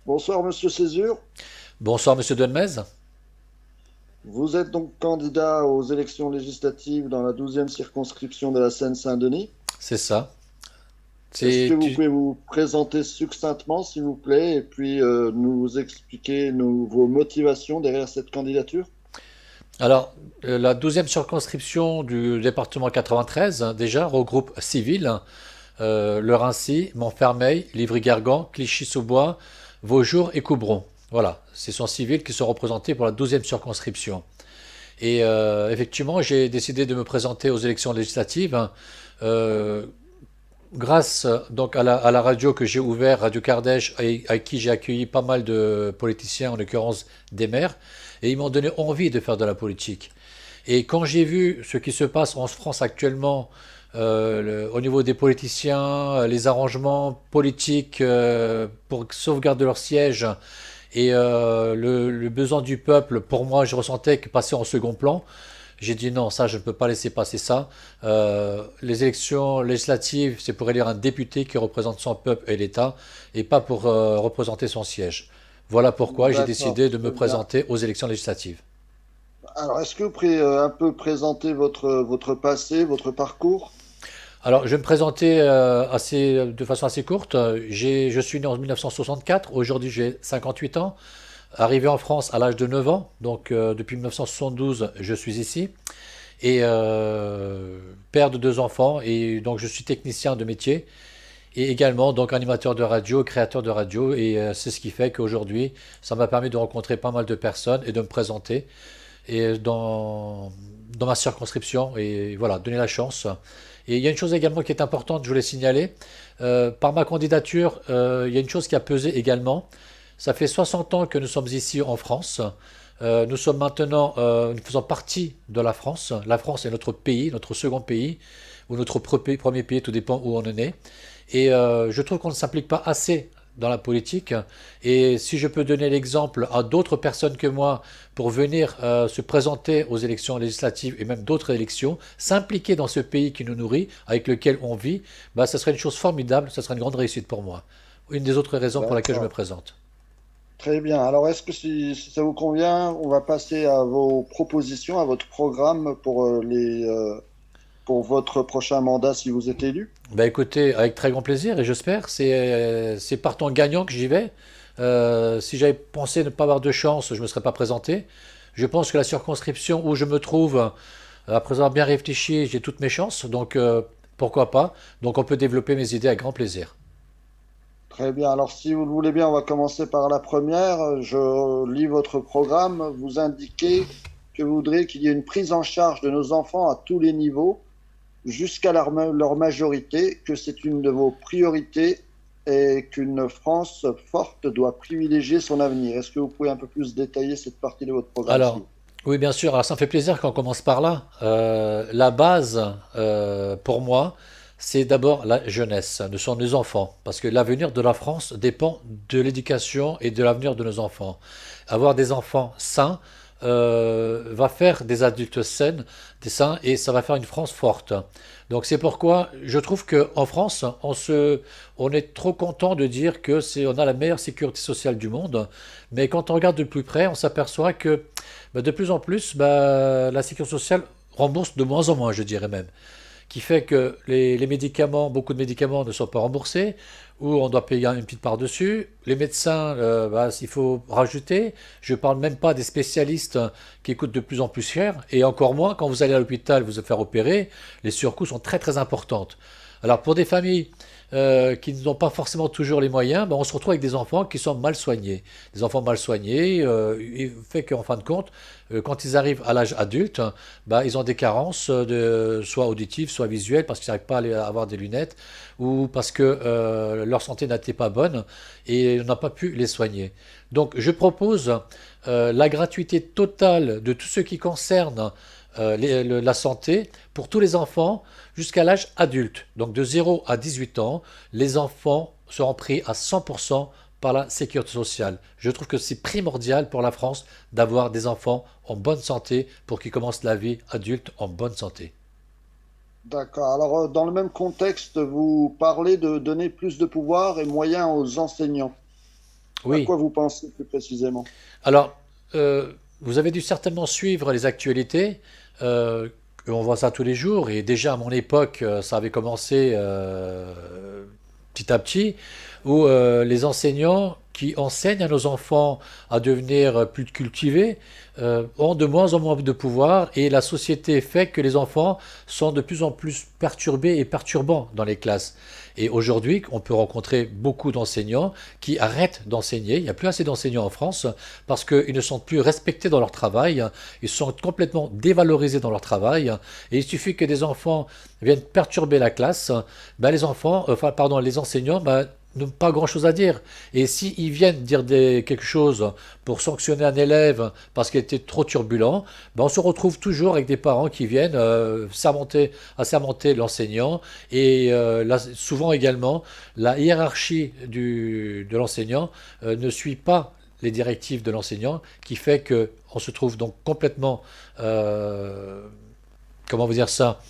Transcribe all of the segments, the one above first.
Bonsoir, Monsieur Césure. Bonsoir, monsieur Delmez. Vous êtes donc candidat aux élections législatives dans la 12e circonscription de la Seine-Saint-Denis. C'est ça. Est-ce que C'est vous tu- pouvez vous présenter succinctement, s'il vous plaît, et puis nous expliquer vos motivations derrière cette candidature? Alors, la 12e circonscription du département 93, déjà, regroupe 6 villes, le Raincy, Montfermeil, Livry-Gargan, Clichy-sous-Bois, Vaujour et Coubron. Voilà, ce sont 6 villes qui sont représentées pour la 12e circonscription. Et effectivement, j'ai décidé de me présenter aux élections législatives, euh, grâce donc à la radio que j'ai ouvert, Radio Kardèche, et à qui j'ai accueilli pas mal de politiciens, en l'occurrence des maires, et ils m'ont donné envie de faire de la politique. Et quand j'ai vu ce qui se passe en France actuellement, au niveau des politiciens, les arrangements politiques pour sauvegarder leur siège et le besoin du peuple, pour moi, je ressentais que passer en second plan. J'ai dit non, ça, je ne peux pas laisser passer ça. Les élections législatives, c'est pour élire un député qui représente son peuple et l'État, et pas pour représenter son siège. Voilà pourquoi j'ai D'accord, décidé de me très bien. présenter aux élections législatives. Alors, est-ce que vous pouvez un peu présenter votre passé, votre parcours? Alors, je vais me présenter de façon assez courte. Je suis né en 1964, aujourd'hui j'ai 58 ans. Arrivé en France à l'âge de 9 ans, donc depuis 1972, je suis ici. Et père de deux enfants, et donc je suis technicien de métier. Et également donc animateur de radio, créateur de radio, et c'est ce qui fait qu'aujourd'hui, ça m'a permis de rencontrer pas mal de personnes et de me présenter et dans ma circonscription, et voilà, donner la chance. Et il y a une chose également qui est importante, je voulais signaler. Par ma candidature, il y a une chose qui a pesé également. Ça fait 60 ans que nous sommes ici en France. Nous sommes maintenant, nous faisons partie de la France. La France est notre pays, notre second pays, ou notre premier pays, tout dépend où on est né. Et je trouve qu'on ne s'implique pas assez dans la politique. Et si je peux donner l'exemple à d'autres personnes que moi pour venir se présenter aux élections législatives et même d'autres élections, s'impliquer dans ce pays qui nous nourrit, avec lequel on vit, bah, ça serait une chose formidable, ça serait une grande réussite pour moi. Une des autres raisons pour laquelle je me D'accord. présente. Très bien. Alors, est-ce que si ça vous convient, on va passer à vos propositions, à votre programme pour votre prochain mandat si vous êtes élu? Bah écoutez, avec très grand plaisir, et j'espère, c'est partant gagnant que j'y vais. Si j'avais pensé ne pas avoir de chance, je ne me serais pas présenté. Je pense que la circonscription où je me trouve, après avoir bien réfléchi, j'ai toutes mes chances, donc pourquoi pas. Donc on peut développer mes idées avec grand plaisir. Très bien. Alors, si vous le voulez bien, on va commencer par la première. Je lis votre programme. Vous indiquez que vous voudrez qu'il y ait une prise en charge de nos enfants à tous les niveaux, jusqu'à leur majorité, que c'est une de vos priorités et qu'une France forte doit privilégier son avenir. Est-ce que vous pouvez un peu plus détailler cette partie de votre programme, s'il Alors, vous plaît? oui, bien sûr, alors ça me fait plaisir qu'on commence par là. La base, pour moi, c'est d'abord la jeunesse, ce sont nos enfants, parce que l'avenir de la France dépend de l'éducation et de l'avenir de nos enfants. Avoir des enfants sains va faire des adultes sains, et ça va faire une France forte. Donc c'est pourquoi je trouve qu'en France, on est trop content de dire que on a la meilleure sécurité sociale du monde, mais quand on regarde de plus près, on s'aperçoit que bah, de plus en plus, bah, la sécurité sociale rembourse de moins en moins, je dirais même, qui fait que les médicaments, beaucoup de médicaments ne sont pas remboursés, ou on doit payer une petite part dessus. Les médecins, bah, il faut rajouter. Je ne parle même pas des spécialistes qui coûtent de plus en plus cher, et encore moins quand vous allez à l'hôpital vous faire opérer, les surcoûts sont très très importantes. Alors pour des familles qui n'ont pas forcément toujours les moyens, ben on se retrouve avec des enfants qui sont mal soignés. Des enfants mal soignés, il fait qu'en fin de compte, quand ils arrivent à l'âge adulte, ben, ils ont des carences soit auditives, soit visuelles, parce qu'ils n'arrivent pas à avoir des lunettes, ou parce que leur santé n'était pas bonne et on n'a pas pu les soigner. Donc je propose la gratuité totale de tout ce qui concerne la santé pour tous les enfants jusqu'à l'âge adulte. Donc de 0 à 18 ans, les enfants seront pris à 100% par la sécurité sociale. Je trouve que c'est primordial pour la France d'avoir des enfants en bonne santé pour qu'ils commencent la vie adulte en bonne santé. D'accord. Alors, dans le même contexte, vous parlez de donner plus de pouvoir et moyens aux enseignants. À Oui. quoi vous pensez plus précisément? Alors, vous avez dû certainement suivre les actualités. euh, on voit ça tous les jours. Et déjà à mon époque, ça avait commencé petit à petit, où les enseignants qui enseignent à nos enfants à devenir plus cultivés ont de moins en moins de pouvoir et la société fait que les enfants sont de plus en plus perturbés et perturbants dans les classes. Et aujourd'hui, on peut rencontrer beaucoup d'enseignants qui arrêtent d'enseigner. Il n'y a plus assez d'enseignants en France parce qu'ils ne sont plus respectés dans leur travail. Ils sont complètement dévalorisés dans leur travail. Et il suffit que des enfants viennent perturber la classe, ben les enfants, enfin pardon, les enseignants, ben, n'ont pas grand-chose à dire. Et s'ils viennent dire quelque chose pour sanctionner un élève parce qu'il était trop turbulent, ben on se retrouve toujours avec des parents qui viennent sermenter l'enseignant. Et là, souvent également, la hiérarchie de l'enseignant ne suit pas les directives de l'enseignant, qui fait qu'on se trouve donc complètement, euh, comment vous dire ça,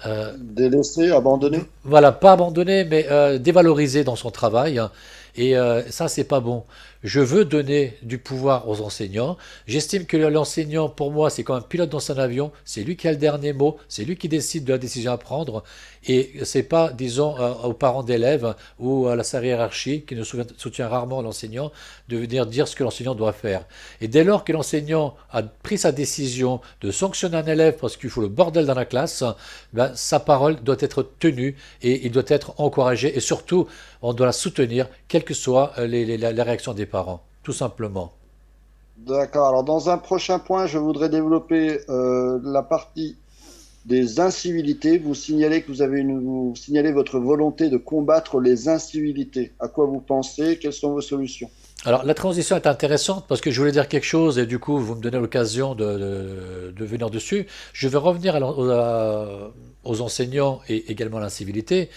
euh, Délaissé, abandonné? voilà, pas abandonné, mais dévalorisé dans son travail, hein. Et ça, c'est pas bon. Je veux donner du pouvoir aux enseignants. J'estime que l'enseignant, pour moi, c'est comme un pilote dans un avion. C'est lui qui a le dernier mot. C'est lui qui décide de la décision à prendre. Et c'est pas, disons, aux parents d'élèves ou à sa hiérarchie, qui ne soutient rarement l'enseignant, de venir dire ce que l'enseignant doit faire. Et dès lors que l'enseignant a pris sa décision de sanctionner un élève parce qu'il faut le bordel dans la classe, ben, sa parole doit être tenue et il doit être encouragé. Et surtout, on doit la soutenir, quelles que soient les réactions des parents, tout simplement. D'accord. Alors, dans un prochain point, je voudrais développer la partie des incivilités. Vous signalez que vous signalez votre volonté de combattre les incivilités. À quoi vous pensez? Quelles sont vos solutions? Alors, la transition est intéressante parce que je voulais dire quelque chose et du coup, vous me donnez l'occasion de venir dessus. Je vais revenir aux enseignants et également à l'incivilité.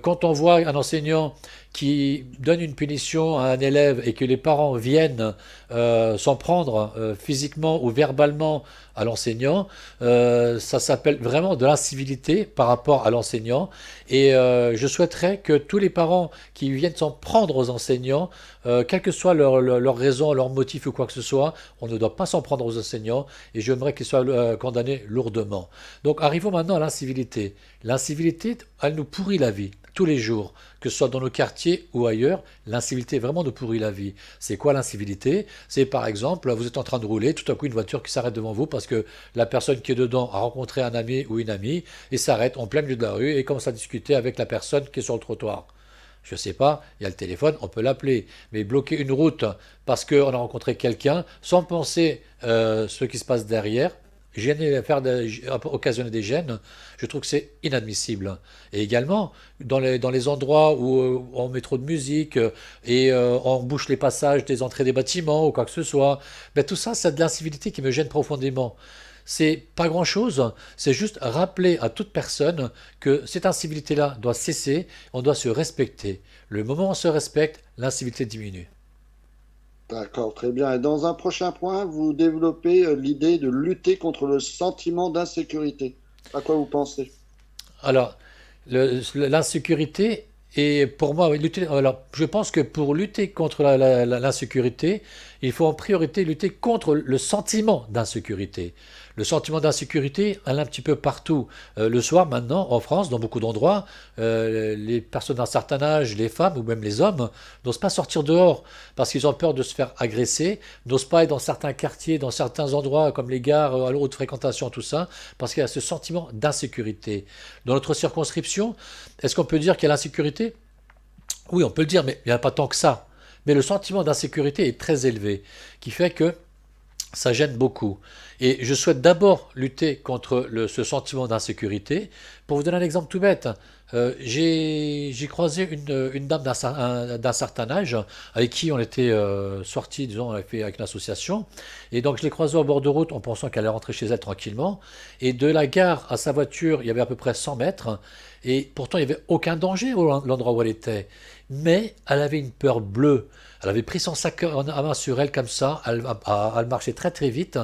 Quand on voit un enseignant qui donne une punition à un élève et que les parents viennent s'en prendre physiquement ou verbalement à l'enseignant, ça s'appelle vraiment de l'incivilité par rapport à l'enseignant. Et je souhaiterais que tous les parents qui viennent s'en prendre aux enseignants, quelle que soit leur raison, leur motif ou quoi que ce soit, on ne doit pas s'en prendre aux enseignants et j'aimerais qu'ils soient condamnés lourdement. Donc arrivons maintenant à l'incivilité. L'incivilité, elle nous pourrit la vie tous les jours, que ce soit dans nos quartiers ou ailleurs, l'incivilité vraiment nous pourrit la vie. C'est quoi l'incivilité? C'est par exemple, vous êtes en train de rouler, tout à coup une voiture qui s'arrête devant vous parce que la personne qui est dedans a rencontré un ami ou une amie et s'arrête en plein milieu de la rue et commence à discuter avec la personne qui est sur le trottoir. Je ne sais pas, il y a le téléphone, on peut l'appeler. Mais bloquer une route parce qu'on a rencontré quelqu'un sans penser ce qui se passe derrière, occasionner des gènes, je trouve que c'est inadmissible. Et également, dans les endroits où on met trop de musique et on bouche les passages des entrées des bâtiments ou quoi que ce soit, ben, tout ça, c'est de l'incivilité qui me gêne profondément. C'est pas grand-chose, c'est juste rappeler à toute personne que cette incivilité-là doit cesser, on doit se respecter. Le moment où on se respecte, l'incivilité diminue. D'accord, très bien. Et dans un prochain point, vous développez l'idée de lutter contre le sentiment d'insécurité. À quoi vous pensez? Alors, l'insécurité, et pour moi, oui, alors, je pense que pour lutter contre l'insécurité, il faut en priorité lutter contre le sentiment d'insécurité. Le sentiment d'insécurité, elle est un petit peu partout. Le soir, maintenant, en France, dans beaucoup d'endroits, les personnes d'un certain âge, les femmes ou même les hommes, n'osent pas sortir dehors parce qu'ils ont peur de se faire agresser, n'osent pas être dans certains quartiers, dans certains endroits comme les gares à haute fréquentation, tout ça, parce qu'il y a ce sentiment d'insécurité. Dans notre circonscription, est-ce qu'on peut dire qu'il y a l'insécurité? Oui, on peut le dire, mais il n'y en a pas tant que ça. Mais le sentiment d'insécurité est très élevé, qui fait que ça gêne beaucoup. Et je souhaite d'abord lutter contre ce sentiment d'insécurité. Pour vous donner un exemple tout bête, j'ai croisé une dame d'un certain âge avec qui on était sortis, disons, on avait fait avec une association. Et donc je l'ai croisée au bord de route en pensant qu'elle allait rentrer chez elle tranquillement. Et de la gare à sa voiture, il y avait à peu près 100 mètres. Et pourtant, il n'y avait aucun danger à l'endroit où elle était. Mais elle avait une peur bleue. Elle avait pris son sac à main sur elle comme ça. Elle marchait très très vite.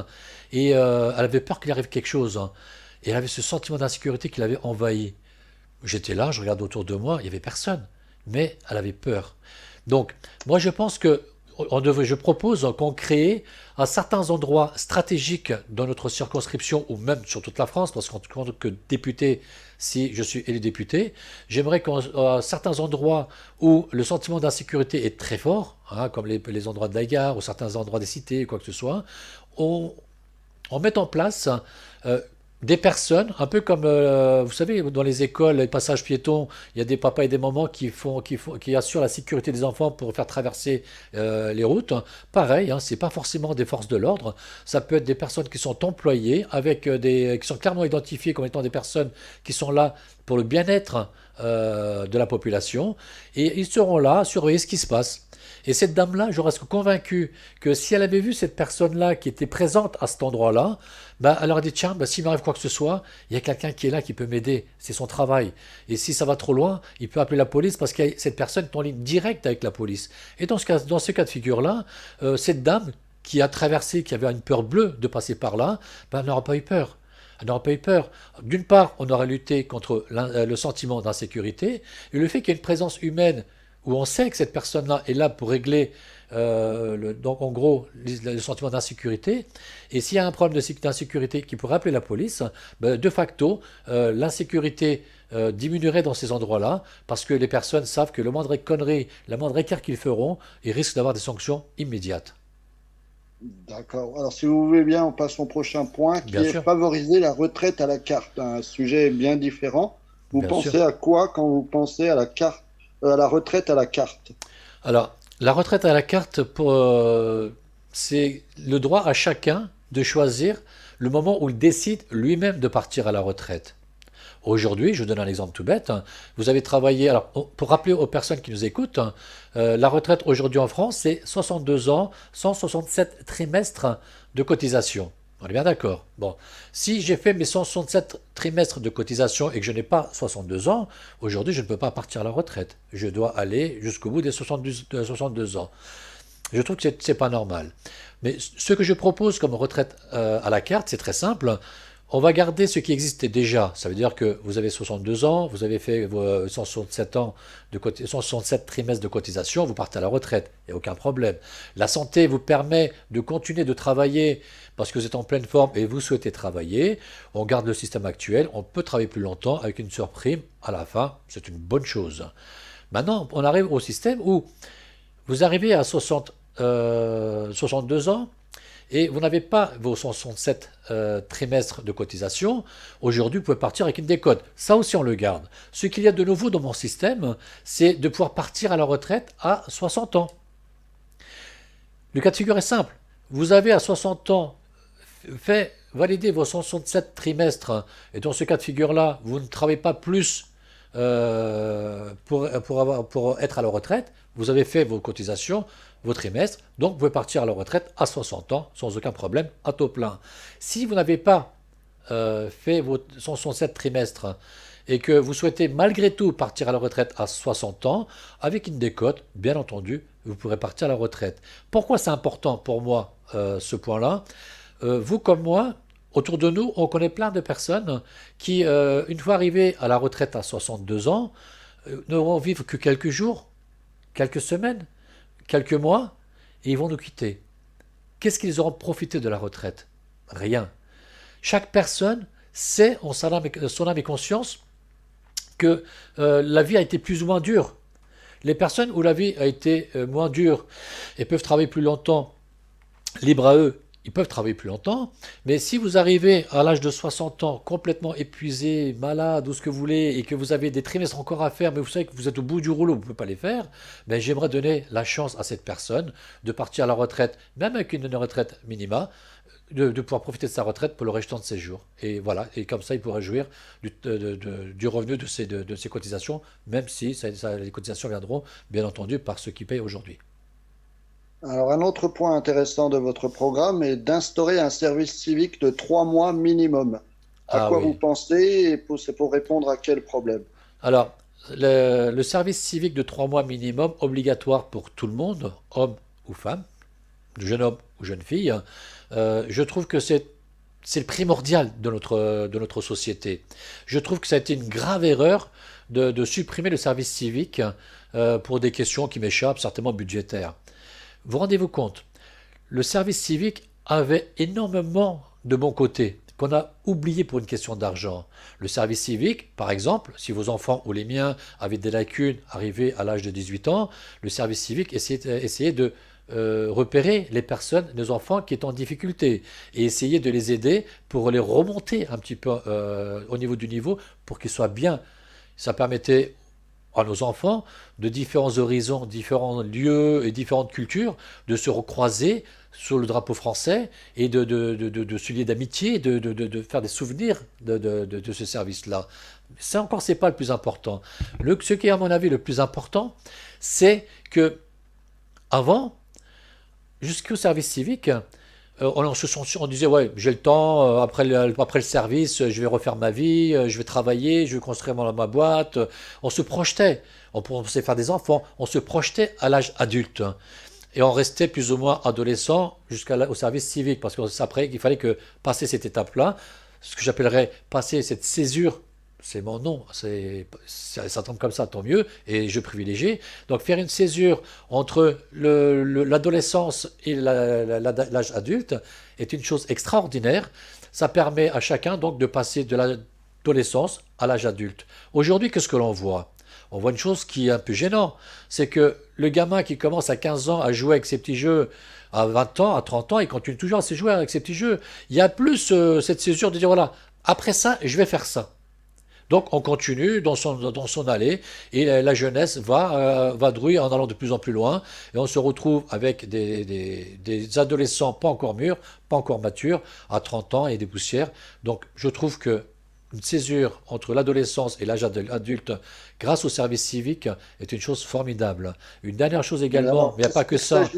Et elle avait peur qu'il arrive quelque chose. Et elle avait ce sentiment d'insécurité qui l'avait envahi. J'étais là, je regardais autour de moi, il n'y avait personne. Mais elle avait peur. Donc, moi je pense que je propose qu'on crée à certains endroits stratégiques dans notre circonscription ou même sur toute la France, parce qu'en tant que député, si je suis élu député, j'aimerais qu'à certains endroits où le sentiment d'insécurité est très fort, hein, comme les endroits de la gare ou certains endroits des cités, quoi que ce soit, on, on met en place euh, des personnes, un peu comme, vous savez, dans les écoles, les passages piétons, il y a des papas et des mamans qui assurent la sécurité des enfants pour faire traverser les routes. Pareil, hein, c'est pas forcément des forces de l'ordre, ça peut être des personnes qui sont employées, qui sont clairement identifiées comme étant des personnes qui sont là pour le bien-être de la population, et ils seront là à surveiller ce qui se passe. Et cette dame-là, je reste convaincu que si elle avait vu cette personne-là qui était présente à cet endroit-là, bah, elle aurait dit, tiens, bah, s'il m'arrive quoi que ce soit, il y a quelqu'un qui est là qui peut m'aider. C'est son travail. Et si ça va trop loin, il peut appeler la police parce que cette personne est en ligne directe avec la police. Et dans ce cas de figure-là, cette dame qui a traversé, qui avait une peur bleue de passer par là, bah, elle n'aura pas eu peur. Elle n'aura pas eu peur. D'une part, on aura lutté contre le sentiment d'insécurité et le fait qu'il y ait une présence humaine où on sait que cette personne-là est là pour régler, donc en gros, le sentiment d'insécurité. Et s'il y a un problème d'insécurité qui pourrait appeler la police, ben, de facto, l'insécurité diminuerait dans ces endroits-là, parce que les personnes savent que le moindre connerie, la moindre écart qu'ils feront, ils risquent d'avoir des sanctions immédiates. D'accord. Alors, si vous voulez bien, on passe au prochain point qui Bien est sûr, favoriser la retraite à la carte. Un sujet bien différent. Vous bien sûr. pensez à quoi quand vous pensez à la carte, à la retraite à la carte? Alors, la retraite à la carte, c'est le droit à chacun de choisir le moment où il décide lui-même de partir à la retraite. Aujourd'hui, je vous donne un exemple tout bête, hein. Vous avez travaillé, alors pour rappeler aux personnes qui nous écoutent, hein, la retraite aujourd'hui en France, c'est 62 ans, 167 trimestres de cotisation. On est bien d'accord. Bon, si j'ai fait mes 167 trimestres de cotisation et que je n'ai pas 62 ans, aujourd'hui, je ne peux pas partir à la retraite. Je dois aller jusqu'au bout des 62 ans. Je trouve que c'est pas normal. Mais ce que je propose comme retraite à la carte, c'est très simple. On va garder ce qui existait déjà. Ça veut dire que vous avez 62 ans, vous avez fait vos 167 ans 167 trimestres de cotisation, vous partez à la retraite. Il n'y a aucun problème. La santé vous permet de continuer de travailler parce que vous êtes en pleine forme et vous souhaitez travailler. On garde le système actuel, on peut travailler plus longtemps avec une surprime à la fin. C'est une bonne chose. Maintenant, on arrive au système où vous arrivez à 62 ans et vous n'avez pas vos 167 trimestres de cotisation. Aujourd'hui, vous pouvez partir avec une décote. Ça aussi, on le garde. Ce qu'il y a de nouveau dans mon système, c'est de pouvoir partir à la retraite à 60 ans. Le cas de figure est simple. Vous avez à 60 ans fait valider vos 167 trimestres, et dans ce cas de figure-là, vous ne travaillez pas plus pour être à la retraite, vous avez fait vos cotisations, vos trimestres, donc vous pouvez partir à la retraite à 60 ans sans aucun problème, à taux plein. Si vous n'avez pas fait vos 167 trimestres et que vous souhaitez malgré tout partir à la retraite à 60 ans, avec une décote, bien entendu, vous pourrez partir à la retraite. Pourquoi c'est important pour moi ce point-là? Vous comme moi, autour de nous, on connaît plein de personnes qui, une fois arrivées à la retraite à 62 ans, ne vont vivre que quelques jours, quelques semaines, quelques mois, et ils vont nous quitter. Qu'est-ce qu'ils auront profité de la retraite? Rien. Chaque personne sait en son âme et conscience que la vie a été plus ou moins dure. Les personnes où la vie a été moins dure et peuvent travailler plus longtemps, libre à eux, ils peuvent travailler plus longtemps, mais si vous arrivez à l'âge de 60 ans complètement épuisé, malade ou ce que vous voulez, et que vous avez des trimestres encore à faire, mais vous savez que vous êtes au bout du rouleau, vous ne pouvez pas les faire, ben j'aimerais donner la chance à cette personne de partir à la retraite, même avec une retraite minima, de pouvoir profiter de sa retraite pour le restant de ses jours. Et voilà, et comme ça, il pourrait jouir du revenu de ses cotisations, même si les cotisations viendront, bien entendu, par ceux qui payent aujourd'hui. Alors, un autre point intéressant de votre programme est d'instaurer un service civique de 3 mois minimum. À Ah quoi vous oui. pensez et c'est pour répondre à quel problème? Alors, le service civique de 3 mois minimum, obligatoire pour tout le monde, homme ou femme, jeune homme ou jeune fille, je trouve que c'est le primordial de notre société. Je trouve que ça a été une grave erreur de supprimer le service civique pour des questions qui m'échappent, certainement budgétaires. Vous rendez-vous compte, le service civique avait énormément de bons côtés qu'on a oublié pour une question d'argent. Le service civique, par exemple, si vos enfants ou les miens avaient des lacunes arrivés à l'âge de 18 ans, le service civique essayait de repérer les personnes, les enfants qui étaient en difficulté et essayer de les aider pour les remonter un petit peu au niveau pour qu'ils soient bien. Ça permettait à nos enfants de différents horizons, différents lieux et différentes cultures de se recroiser sous le drapeau français et de se lier d'amitié, de faire des souvenirs de ce service-là. Ça encore, c'est pas le plus important. Ce qui est à mon avis le plus important, c'est que avant, jusqu'au service civique, on disait, ouais, j'ai le temps, après le service, je vais refaire ma vie, je vais travailler, je vais construire ma boîte. On se projetait, on pensait faire des enfants, on se projetait à l'âge adulte. Et on restait plus ou moins adolescent jusqu'au service civique, parce qu'après, il fallait que passer cette étape-là, ce que j'appellerais passer cette césure, c'est mon nom, ça tombe comme ça, tant mieux, et je privilégie. Donc faire une césure entre l'adolescence et l'âge adulte est une chose extraordinaire. Ça permet à chacun donc de passer de l'adolescence à l'âge adulte. Aujourd'hui, qu'est-ce que l'on voit? On voit une chose qui est un peu gênante, c'est que le gamin qui commence à 15 ans à jouer avec ses petits jeux, à 20 ans, à 30 ans, il continue toujours à se jouer avec ses petits jeux. Il y a plus cette césure de dire, voilà, après ça, je vais faire ça. Donc on continue dans son allée et la jeunesse va drouiller en allant de plus en plus loin et on se retrouve avec des adolescents pas encore mûrs, pas encore matures, à 30 ans et des poussières. Donc je trouve que une césure entre l'adolescence et l'âge adulte grâce au service civique est une chose formidable. Une dernière chose Mais également, alors, mais il n'y a pas que ça.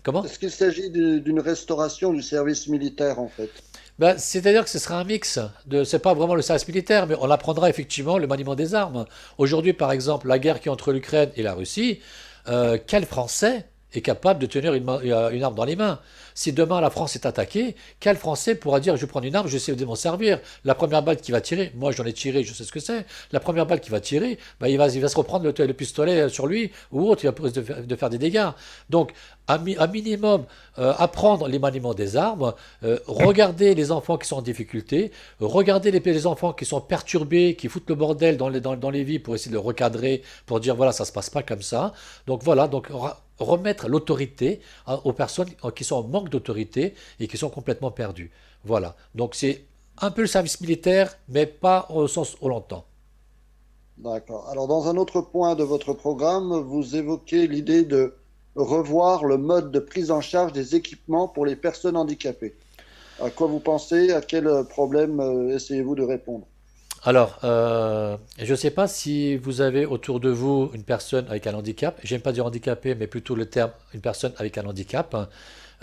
Comment? est-ce qu'il s'agit d'une restauration du service militaire, en fait? Ben, c'est-à-dire que ce sera un mix. C'est pas vraiment le service militaire, mais on apprendra effectivement le maniement des armes. Aujourd'hui, par exemple, la guerre qui est entre l'Ukraine et la Russie, quel Français est capable de tenir une arme dans les mains? Si demain la France est attaquée, quel Français pourra dire je vais prendre une arme, je sais de m'en servir? La première balle qui va tirer, moi j'en ai tiré, je sais ce que c'est. La première balle qui va tirer, ben, il va se reprendre le pistolet sur lui ou autre, il va risquer de faire des dégâts. Donc, à minimum, apprendre les maniements des armes, regarder les enfants qui sont en difficulté, regarder les enfants qui sont perturbés, qui foutent le bordel dans les vies pour essayer de le recadrer, pour dire voilà, ça se passe pas comme ça. Donc voilà, donc remettre l'autorité aux personnes qui sont en manque d'autorité et qui sont complètement perdues. Voilà, donc c'est un peu le service militaire, mais pas au sens au longtemps. D'accord. Alors, dans un autre point de votre programme, vous évoquez l'idée de revoir le mode de prise en charge des équipements pour les personnes handicapées. À quoi vous pensez? À quel problème essayez-vous de répondre? Alors, je ne sais pas si vous avez autour de vous une personne avec un handicap. J'aime pas dire handicapé, mais plutôt le terme une personne avec un handicap, hein.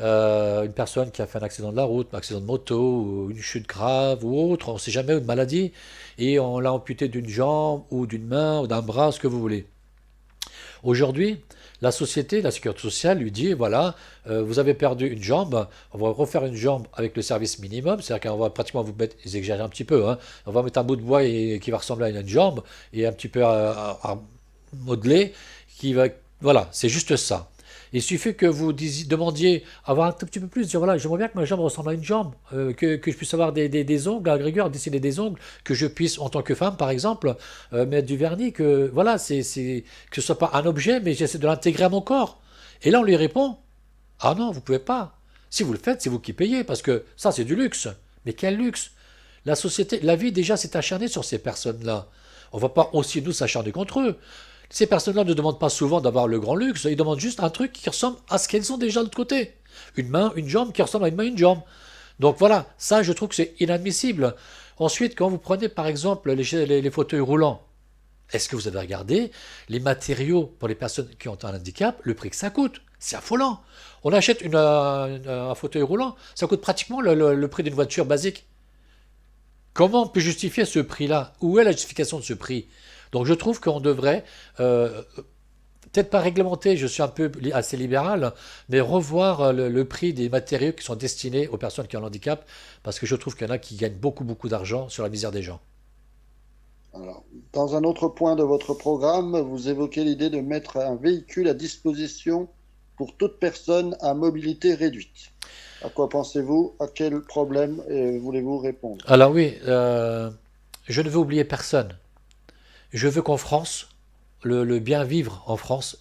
Une personne qui a fait un accident de la route, un accident de moto, ou une chute grave ou autre, on ne sait jamais, une maladie, et on l'a amputé d'une jambe ou d'une main ou d'un bras, ce que vous voulez. Aujourd'hui, la société, la sécurité sociale lui dit, voilà, vous avez perdu une jambe, on va refaire une jambe avec le service minimum, c'est-à-dire qu'on va pratiquement vous mettre, ils exagèrent un petit peu, hein, on va mettre un bout de bois qui va ressembler à une jambe et un petit peu à modeler, qui va, voilà, c'est juste ça. Il suffit que vous demandiez avoir un tout petit peu plus, dire voilà, j'aimerais bien que ma jambe ressemble à une jambe, que je puisse avoir des ongles à rigueur, dessiner des ongles, que je puisse, en tant que femme par exemple, mettre du vernis, que voilà, que ce soit pas un objet, mais j'essaie de l'intégrer à mon corps. Et là, on lui répond, ah non, vous pouvez pas. Si vous le faites, c'est vous qui payez, parce que ça, c'est du luxe. Mais quel luxe? La société, la vie déjà s'est acharnée sur ces personnes-là. On ne va pas aussi nous s'acharner contre eux. Ces personnes-là ne demandent pas souvent d'avoir le grand luxe, ils demandent juste un truc qui ressemble à ce qu'elles ont déjà de l'autre côté. Une main, une jambe qui ressemble à une main, une jambe. Donc voilà, ça je trouve que c'est inadmissible. Ensuite, quand vous prenez par exemple les fauteuils roulants, est-ce que vous avez regardé les matériaux pour les personnes qui ont un handicap, le prix que ça coûte? C'est affolant. On achète un fauteuil roulant, ça coûte pratiquement le prix d'une voiture basique. Comment on peut justifier ce prix-là? Où est la justification de ce prix? Donc je trouve qu'on devrait, peut-être pas réglementer, je suis un peu assez libéral, mais revoir le prix des matériaux qui sont destinés aux personnes qui ont un handicap, parce que je trouve qu'il y en a qui gagnent beaucoup, beaucoup d'argent sur la misère des gens. Alors, dans un autre point de votre programme, vous évoquez l'idée de mettre un véhicule à disposition pour toute personne à mobilité réduite. À quoi pensez-vous? À quel problème voulez-vous répondre? Alors oui, je ne veux oublier personne. Je veux qu'en France, le bien vivre en France,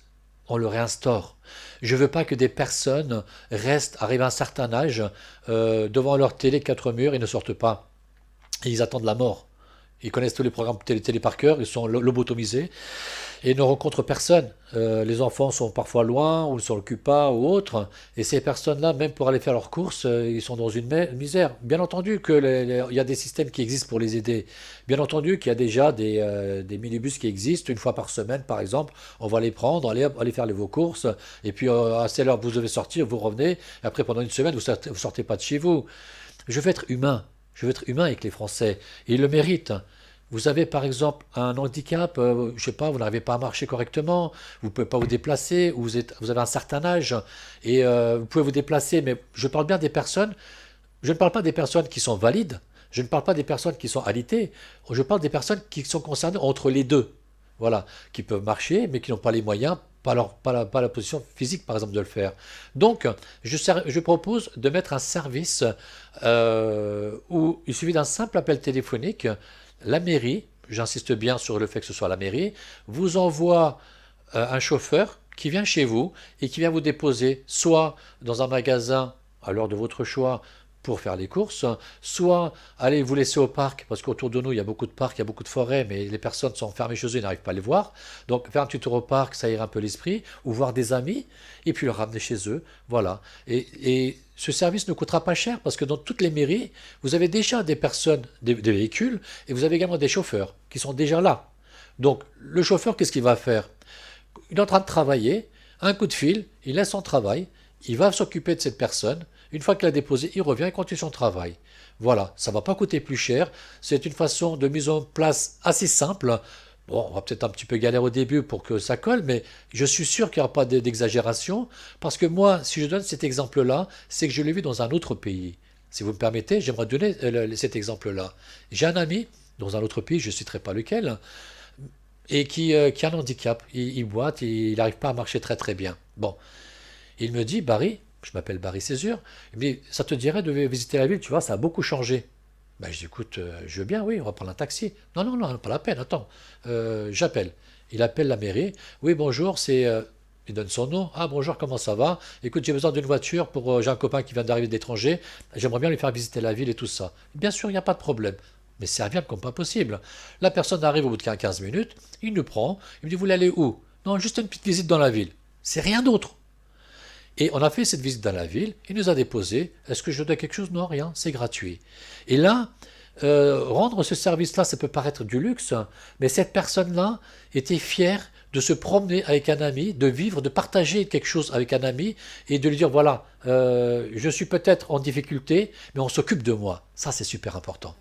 on le réinstaure. Je veux pas que des personnes restent, arrivent à un certain âge, devant leur télé quatre murs et ne sortent pas. Et ils attendent la mort. Ils connaissent tous les programmes télé par cœur, ils sont lobotomisés et ne rencontrent personne. Les enfants sont parfois loin ou ne s'en occupent pas ou autre. Et ces personnes-là, même pour aller faire leurs courses, ils sont dans une misère. Bien entendu il y a des systèmes qui existent pour les aider. Bien entendu qu'il y a déjà des minibus qui existent. Une fois par semaine, par exemple, on va les prendre, aller faire vos courses. Et puis à celle heure vous devez sortir, vous revenez. Et après, pendant une semaine, vous sortez pas de chez vous. Je veux être humain. Je veux être humain avec les Français. Et ils le méritent. Vous avez par exemple un handicap, je sais pas, vous n'arrivez pas à marcher correctement, vous ne pouvez pas vous déplacer, ou vous avez un certain âge, et vous pouvez vous déplacer, mais je parle bien des personnes, je ne parle pas des personnes qui sont valides, je ne parle pas des personnes qui sont alitées, je parle des personnes qui sont concernées entre les deux. Voilà, qui peuvent marcher, mais qui n'ont pas les moyens, pas la position physique, par exemple, de le faire. Donc, je propose de mettre un service où il suffit d'un simple appel téléphonique, la mairie, j'insiste bien sur le fait que ce soit la mairie, vous envoie un chauffeur qui vient chez vous et qui vient vous déposer soit dans un magasin à l'heure de votre choix pour faire les courses, soit allez vous laisser au parc, parce qu'autour de nous il y a beaucoup de parcs, il y a beaucoup de forêts, mais les personnes sont enfermées chez eux, ils n'arrivent pas à les voir. Donc faire un petit tour au parc, ça ira un peu l'esprit, ou voir des amis, et puis le ramener chez eux. Voilà. Et ce service ne coûtera pas cher, parce que dans toutes les mairies, vous avez déjà des personnes, des véhicules, et vous avez également des chauffeurs qui sont déjà là. Donc le chauffeur, qu'est-ce qu'il va faire? Il est en train de travailler, un coup de fil, il laisse son travail, il va s'occuper de cette personne. Une fois qu'il a déposé, il revient et continue son travail. Voilà, ça ne va pas coûter plus cher. C'est une façon de mise en place assez simple. Bon, on va peut-être un petit peu galérer au début pour que ça colle, mais je suis sûr qu'il n'y aura pas d'exagération. Parce que moi, si je donne cet exemple-là, c'est que je l'ai vu dans un autre pays. Si vous me permettez, j'aimerais donner cet exemple-là. J'ai un ami dans un autre pays, je ne citerai pas lequel, et qui a un handicap. Il boite, il n'arrive pas à marcher très très bien. Bon, il me dit, Barry, je m'appelle Barry Césure, il me dit, ça te dirait de visiter la ville, tu vois, ça a beaucoup changé. Ben, je dis, écoute, je veux bien, oui, on va prendre un taxi. Non, non, non, pas la peine, attends, j'appelle. Il appelle la mairie, oui, bonjour, il donne son nom. Ah, bonjour, comment ça va? Écoute, j'ai besoin d'une voiture j'ai un copain qui vient d'arriver d'étranger, j'aimerais bien lui faire visiter la ville et tout ça. Bien sûr, il n'y a pas de problème. Mais c'est serviable comme pas possible. La personne arrive au bout de 15 minutes, il nous prend, il me dit, vous voulez aller où? Non, juste une petite visite dans la ville. C'est rien d'autre. Et on a fait cette visite dans la ville, il nous a déposé. Est-ce que je dois quelque chose? Non, rien, c'est gratuit. Et là, rendre ce service-là, ça peut paraître du luxe, mais cette personne-là était fière de se promener avec un ami, de vivre, de partager quelque chose avec un ami et de lui dire, voilà, je suis peut-être en difficulté, mais on s'occupe de moi. Ça, c'est super important.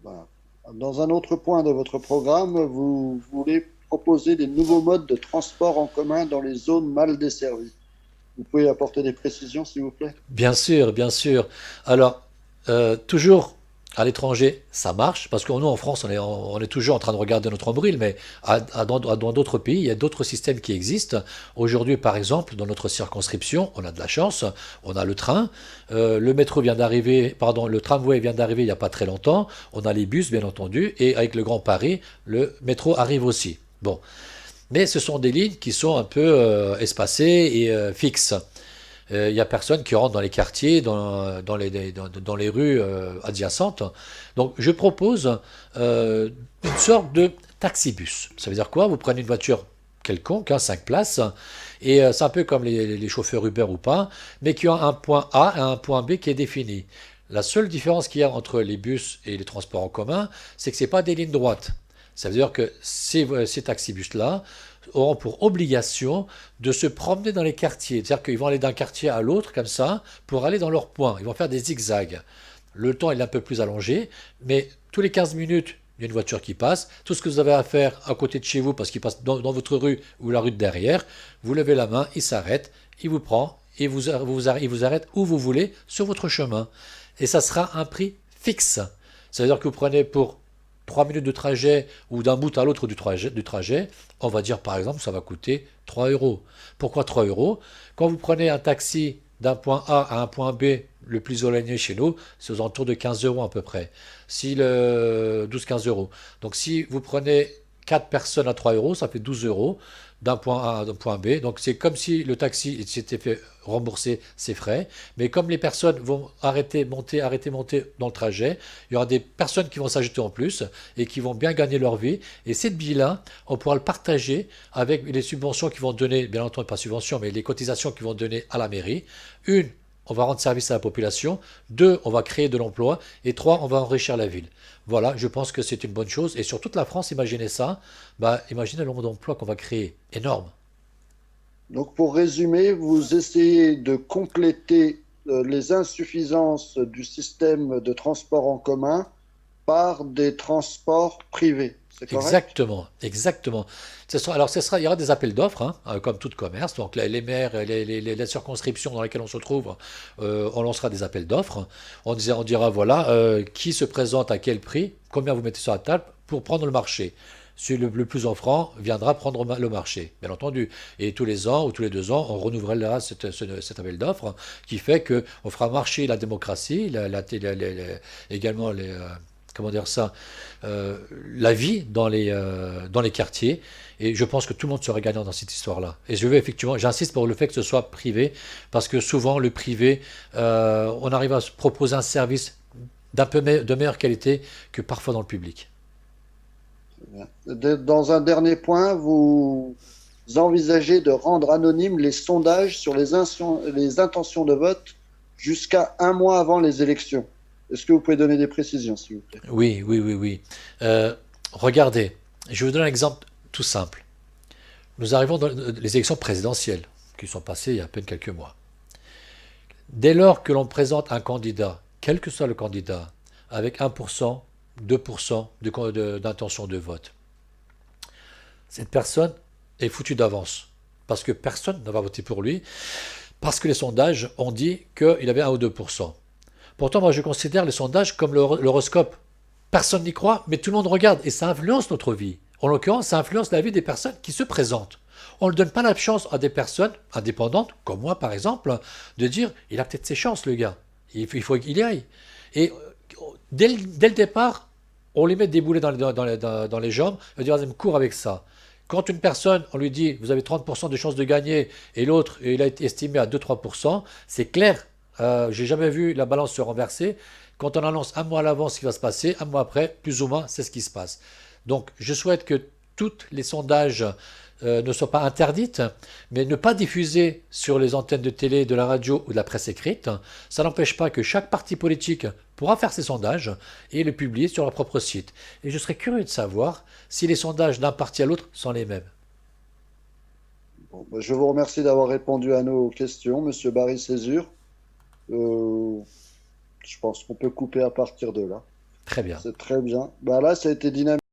Voilà. Dans un autre point de votre programme, vous voulez proposer des nouveaux modes de transport en commun dans les zones mal desservies. Vous pouvez apporter des précisions, s'il vous plaît? Bien sûr, bien sûr. Alors, toujours à l'étranger, ça marche, parce que nous, en France, on est toujours en train de regarder notre nombril, mais dans d'autres pays, il y a d'autres systèmes qui existent. Aujourd'hui, par exemple, dans notre circonscription, on a de la chance, on a le train, le métro vient d'arriver, pardon, le tramway vient d'arriver il n'y a pas très longtemps, on a les bus, bien entendu, et avec le Grand Paris, le métro arrive aussi. Bon. Mais ce sont des lignes qui sont un peu espacées et fixes. Il n'y a personne qui rentre dans les quartiers, dans les rues adjacentes. Donc je propose une sorte de taxibus. Ça veut dire quoi? Vous prenez une voiture quelconque, hein, 5 places, et c'est un peu comme les chauffeurs Uber ou pas, mais qui ont un point A et un point B qui est défini. La seule différence qu'il y a entre les bus et les transports en commun, c'est que ce n'est pas des lignes droites. Ça veut dire que ces taxibus-là auront pour obligation de se promener dans les quartiers. C'est-à-dire qu'ils vont aller d'un quartier à l'autre, comme ça, pour aller dans leur point. Ils vont faire des zigzags. Le temps est un peu plus allongé, mais tous les 15 minutes, il y a une voiture qui passe. Tout ce que vous avez à faire à côté de chez vous, parce qu'il passe dans votre rue ou la rue de derrière, vous levez la main, il s'arrête, il vous prend, et il vous arrête où vous voulez sur votre chemin. Et ça sera un prix fixe. Ça veut dire que vous prenez pour 3 minutes de trajet ou d'un bout à l'autre du trajet, on va dire par exemple ça va coûter 3 euros. Pourquoi 3 euros? Quand vous prenez un taxi d'un point A à un point B le plus éloigné chez nous, c'est aux alentours de 15 euros à peu près. Si le 12-15 euros. Donc si vous prenez 4 personnes à 3 euros, ça fait 12 euros d'un point A à un point B. Donc c'est comme si le taxi s'était fait rembourser ses frais. Mais comme les personnes vont arrêter, monter dans le trajet, il y aura des personnes qui vont s'ajouter en plus et qui vont bien gagner leur vie. Et cette bille-là, on pourra le partager avec les subventions qui vont donner, bien entendu pas subventions, mais les cotisations qui vont donner à la mairie. Une, on va rendre service à la population. Deux, on va créer de l'emploi. Et trois, on va enrichir la ville. Voilà, je pense que c'est une bonne chose. Et sur toute la France, imaginez ça. Bah, imaginez le nombre d'emplois qu'on va créer. Énorme. Donc, pour résumer, vous essayez de compléter les insuffisances du système de transport en commun par des transports privés. C'est correct? Exactement, exactement. Alors, il y aura des appels d'offres, hein, comme tout commerce. Donc, les maires, les circonscriptions dans lesquelles on se trouve, on lancera des appels d'offres. On dira, voilà, qui se présente à quel prix, combien vous mettez sur la table pour prendre le marché. Celui le plus offrant viendra prendre le marché, bien entendu. Et tous les ans ou tous les 2 ans, on renouvellera cet appel d'offres qui fait qu'on fera marcher la démocratie, également comment dire ça, euh, la vie dans les quartiers. Et je pense que tout le monde serait gagnant dans cette histoire-là. Et effectivement, j'insiste pour le fait que ce soit privé, parce que souvent le privé, on arrive à se proposer un service de meilleure qualité que parfois dans le public. Dans un dernier point, vous envisagez de rendre anonymes les sondages sur les intentions de vote jusqu'à un mois avant les élections. Est-ce que vous pouvez donner des précisions, s'il vous plaît? Oui, oui, oui, oui. Regardez, je vais vous donner un exemple tout simple. Nous arrivons dans les élections présidentielles, qui sont passées il y a à peine quelques mois. Dès lors que l'on présente un candidat, quel que soit le candidat, avec 1%, 2% d'intention de vote, cette personne est foutue d'avance. Parce que personne ne va voter pour lui, parce que les sondages ont dit qu'il avait 1 ou 2%. Pourtant, moi, je considère les sondages comme l'horoscope. Personne n'y croit, mais tout le monde regarde, et ça influence notre vie. En l'occurrence, ça influence la vie des personnes qui se présentent. On ne donne pas la chance à des personnes indépendantes, comme moi par exemple, de dire il a peut-être ses chances, le gars. Il faut qu'il y aille. Et dès le départ, on lui met des boulets dans les jambes et on dit vas-y, me cours avec ça. Quand une personne, on lui dit vous avez 30% de chances de gagner et l'autre, il a été estimé à 2-3%, c'est clair. J'ai jamais vu la balance se renverser. Quand on annonce un mois à l'avance ce qui va se passer, un mois après, plus ou moins, c'est ce qui se passe. Donc, je souhaite que tous les sondages ne soient pas interdites, mais ne pas diffuser sur les antennes de télé, de la radio ou de la presse écrite. Ça n'empêche pas que chaque parti politique pourra faire ses sondages et le publier sur leur propre site. Et je serais curieux de savoir si les sondages d'un parti à l'autre sont les mêmes. Bon, bah, je vous remercie d'avoir répondu à nos questions, Monsieur Barry Césure. Euh, je pense qu'on peut couper à partir de là. Très bien. C'est très bien. Bah là, ça a été dynamique.